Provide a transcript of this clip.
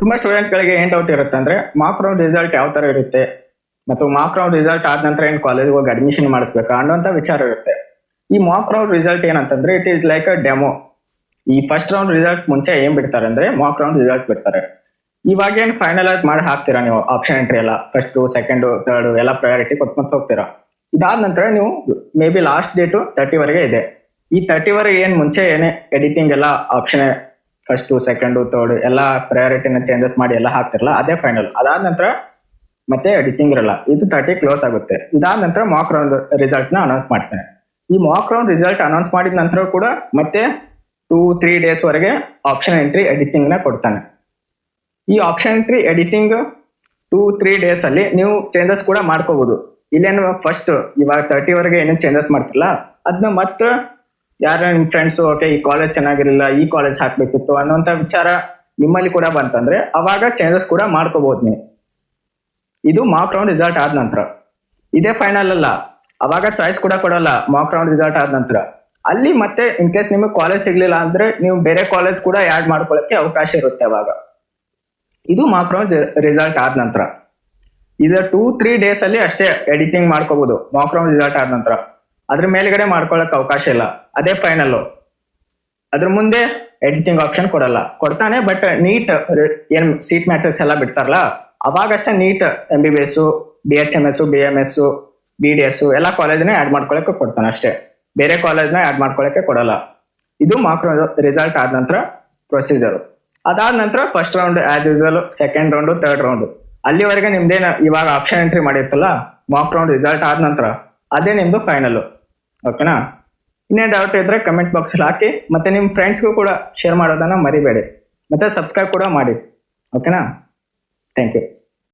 ತುಂಬಾ ಸ್ಟೂಡೆಂಟ್ಗಳಿಗೆ ಏನ್ ಡೌಟ್ ಇರುತ್ತೆ ಅಂದ್ರೆ ಮಾರ್ಕ್ ರೌಂಡ್ ರಿಸಲ್ಟ್ ಯಾವ ತರ ಇರುತ್ತೆ ಮತ್ತು ಮಾರ್ಕ್ ರೌಂಡ್ ರಿಸಲ್ಟ್ ಆದ ನಂತರ ಏನ್ ಕಾಲೇಜ್ಗೆ ಹೋಗಿ ಅಡ್ಮಿಷನ್ ಮಾಡಿಸ್ಬೇಕಾ ಅನ್ನೋಂಥ ವಿಚಾರ ಇರುತ್ತೆ. ಈ ಮಾರ್ಕ್ ರೌಂಡ್ ರಿಸಲ್ಟ್ ಏನಂತಂದ್ರೆ it is like a demo. ಈ ಫಸ್ಟ್ ರೌಂಡ್ ರಿಸಲ್ಟ್ ಮುಂಚೆ ಏನ್ ಬಿಡ್ತಾರೆ ಅಂದ್ರೆ ಮಾರ್ಕ್ ರೌಂಡ್ ರಿಸಲ್ಟ್ ಬಿಡ್ತಾರೆ. ಇವಾಗ ಏನ್ ಫೈನಲೈಸ್ ಮಾಡಿ ಹಾಕ್ತೀರಾ ನೀವು ಆಪ್ಷನ್ ಎಂಟ್ರಿ ಎಲ್ಲ, ಫಸ್ಟ್ ಸೆಕೆಂಡ್ ಥರ್ಡ್ ಎಲ್ಲ ಪ್ರಯಾರಿಟಿ ಕೊಟ್ಕೊಂತ ಹೋಗ್ತೀರಾ. ಇದಾದ ನಂತರ ನೀವು ಮೇ ಬಿ ಲಾಸ್ಟ್ ಡೇಟು 30 ವರೆಗೆ ಇದೆ. ಈ 30 ವರೆಗೆ ಏನ್ ಮುಂಚೆ ಏನೇ ಎಡಿಟಿಂಗ್ ಎಲ್ಲ ಆಪ್ಷನ್ ಫಸ್ಟ್ ಸೆಕೆಂಡ್ ಥರ್ಡ್ ಎಲ್ಲ ಪ್ರಯಾರಿಟಿನ ಚೇಂಜಸ್ ಮಾಡಿ ಎಲ್ಲ ಹಾಕ್ತಿರಲ್ಲ, ಅದೇ ಫೈನಲ್. ಅದಾದ ನಂತರ ಮತ್ತೆ ಎಡಿಟಿಂಗ್ ಇರಲ್ಲ. ಇದು 30 ಕ್ಲೋಸ್ ಆಗುತ್ತೆ. ಇದಾದ ನಂತರ ಮಾರ್ಕ್ ರೌಂಡ್ ರಿಸಲ್ಟ್ ನ ಅನೌನ್ಸ್ ಮಾಡ್ತೇನೆ. ಈ ಮಾರ್ಕ್ ರೌಂಡ್ ರಿಸಲ್ಟ್ ಅನೌನ್ಸ್ ಮಾಡಿದ ನಂತರ ಕೂಡ ಮತ್ತೆ 2-3 ಡೇಸ್ ವರೆಗೆ ಆಪ್ಷನ್ ಎಂಟ್ರಿ ಎಡಿಟಿಂಗ್ ನ ಕೊಡ್ತಾನೆ. ಈ ಆಪ್ಷನ್ ಎಂಟ್ರಿ ಎಡಿಟಿಂಗ್ 2-3 ಡೇಸ್ ಅಲ್ಲಿ ನೀವು ಚೇಂಜಸ್ ಕೂಡ ಮಾಡ್ಕೋಬಹುದು. ಇಲ್ಲೇನು ಫಸ್ಟ್ ಇವಾಗ 30 ವರೆಗೆ ಏನೇನು ಚೇಂಜಸ್ ಮಾಡ್ತಿರಲ್ಲ ಅದನ್ನ ಮತ್ತೆ ಯಾರ ನಿಮ್ ಫ್ರೆಂಡ್ಸ್ ಓಕೆ ಈ ಕಾಲೇಜ್ ಚೆನ್ನಾಗಿರಲಿಲ್ಲ, ಈ ಕಾಲೇಜ್ ಹಾಕ್ಬೇಕಿತ್ತು ಅನ್ನೋಂಥ ವಿಚಾರ ನಿಮ್ಮಲ್ಲಿ ಕೂಡ ಬಂತಂದ್ರೆ ಅವಾಗ ಚೇಂಜಸ್ ಕೂಡ ಮಾಡ್ಕೋಬಹುದು ನೀವು. ಇದು ಮಾರ್ಕ್ ರೌಂಡ್ ರಿಸಲ್ಟ್ ಆದ ನಂತರ. ಇದೇ ಫೈನಲ್ ಅಲ್ಲ, ಅವಾಗ ಚಾಯ್ಸ್ ಕೂಡ ಕೊಡಲ್ಲ. ಮಾರ್ಕ್ ರೌಂಡ್ ರಿಸಲ್ಟ್ ಆದ ನಂತರ ಅಲ್ಲಿ ಮತ್ತೆ ಇನ್ ಕೇಸ್ ನಿಮಗೆ ಕಾಲೇಜ್ ಸಿಗ್ಲಿಲ್ಲ ಅಂದ್ರೆ ನೀವು ಬೇರೆ ಕಾಲೇಜ್ ಕೂಡ ಆಡ್ ಮಾಡ್ಕೊಳ್ಳಕ್ಕೆ ಅವಕಾಶ ಇರುತ್ತೆ ಅವಾಗ. ಇದು ಮಾರ್ಕ್ ರೌಂಡ್ ರಿಸಲ್ಟ್ ಆದ ನಂತರ. ಇದು 2-3 ಡೇಸ್ ಅಲ್ಲಿ ಅಷ್ಟೇ ಎಡಿಟಿಂಗ್ ಮಾಡ್ಕೋಬಹುದು ಮಾರ್ಕ್ ರೌಂಡ್ ರಿಸಲ್ಟ್ ಆದ ನಂತರ. ಅದ್ರ ಮೇಲ್ಗಡೆ ಮಾಡ್ಕೊಳಕ್ ಅವಕಾಶ ಇಲ್ಲ. ಅದೇ ಫೈನಲ್. ಅದ್ರ ಮುಂದೆ ಎಡಿಟಿಂಗ್ ಆಪ್ಷನ್ ಕೊಡಲ್ಲ. ಕೊಡ್ತಾನೆ ಬಟ್ ನೀಟ್ ಏನ್ ಸೀಟ್ ಮ್ಯಾಟ್ರಿಕ್ಸ್ ಎಲ್ಲ ಬಿಡ್ತಾರಲ್ಲ ಅವಾಗಷ್ಟೇ neat MBBS, BHMS, BMS, BDS ಎಲ್ಲ ಕಾಲೇಜ್ನೇ ಆಡ್ ಮಾಡ್ಕೊಳಕ್ಕೆ ಕೊಡ್ತಾನೆ ಅಷ್ಟೇ. ಬೇರೆ ಕಾಲೇಜ್ನ ಆಡ್ ಮಾಡ್ಕೊಳಕ್ಕೆ ಕೊಡಲ್ಲ. ಇದು ಮಾರ್ಕ್ ರಿಸಲ್ಟ್ ಆದ ನಂತರ ಪ್ರೊಸೀಜರ್. ಅದಾದ ನಂತರ first round as usual, second round, third round ಅಲ್ಲಿವರೆಗೆ ನಿಮ್ದೇನ ಇವಾಗ ಆಪ್ಷನ್ ಎಂಟ್ರಿ ಮಾಡಿರ್ತಲ್ಲ ಮಾರ್ಕ್ ರೌಂಡ್ ರಿಸಲ್ಟ್ ಆದ ನಂತರ ಅದೇ ನಿಮ್ದು ಫೈನಲ್. ಓಕೆನಾ? ಇನ್ನೇ ಡೌಟ್ ಇದ್ರೆ ಕಮೆಂಟ್ ಬಾಕ್ಸ್ ಹಾಕಿ, ಮತ್ತೆ ನಿಮ್ಮ ಫ್ರೆಂಡ್ಸ್ಗೂ ಕೂಡ ಶೇರ್ ಮಾಡೋದನ್ನ ಮರಿಬೇಡಿ, ಮತ್ತೆ ಸಬ್ಸ್ಕ್ರೈಬ್ ಕೂಡ ಮಾಡಿ. ಓಕೆನಾ? Thank you.